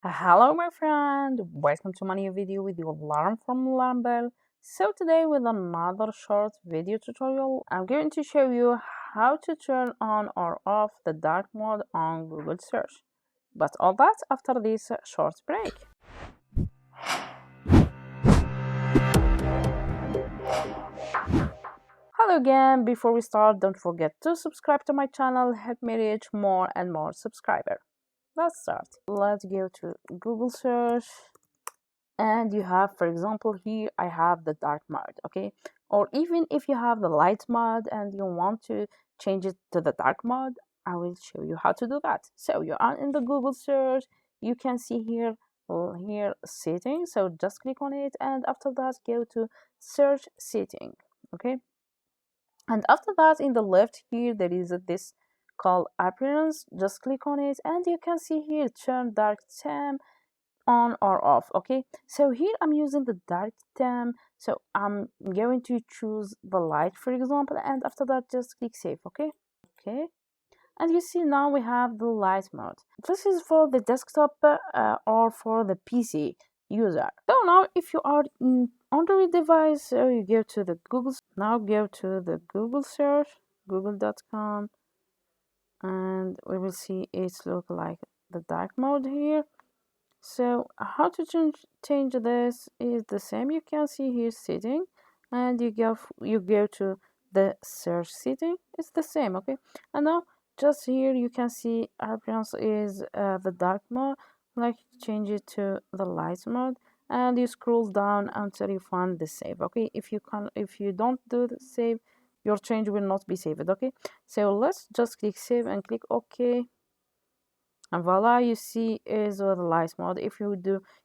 Hello my friend, welcome to my new video with your alarm from Lambel. So today with another short video tutorial, I'm going to show you how to turn on or off the dark mode on Google search. But all that after this short break. Hello again, before we start don't forget to subscribe to my channel, help me reach more and more subscribers. Let's start. Let's go to Google search. And you have, for example, here I have the dark mode, okay? Or even if you have the light mode and you want to change it to the dark mode, I will show you how to do that. So you are in the Google search, you can see here settings, so just click on it, and after that go to search setting, okay? And after that, in the left here there is this called appearance, just click on it, and you can see here turn dark theme on or off. Okay, so here I'm using the dark theme, so I'm going to choose the light, for example, and after that just click save. Okay, and you see now we have the light mode. This is for the desktop or for the PC user. So now if you are on the device, so you go to the Google, now go to the Google search, google.com, and we will see it look like the dark mode here. So how to change this is the same. You can see here setting, and you go to the search setting. It's the same, okay? And now just here you can see appearance is the dark mode. Like change it to the light mode, and you scroll down until you find the save. Okay, if you don't do the save, your change will not be saved. Okay, so let's just click save and click OK, and voila, you see is the light mode. If you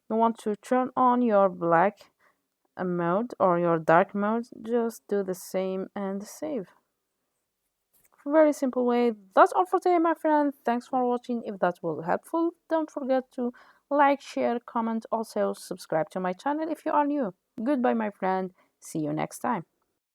want to turn on your black mode or your dark mode, just do the same and save. Very simple way. That's all for today, my friend. Thanks for watching. If that was helpful, don't forget to like, share, comment, also subscribe to my channel if you are new. Goodbye, my friend. See you next time.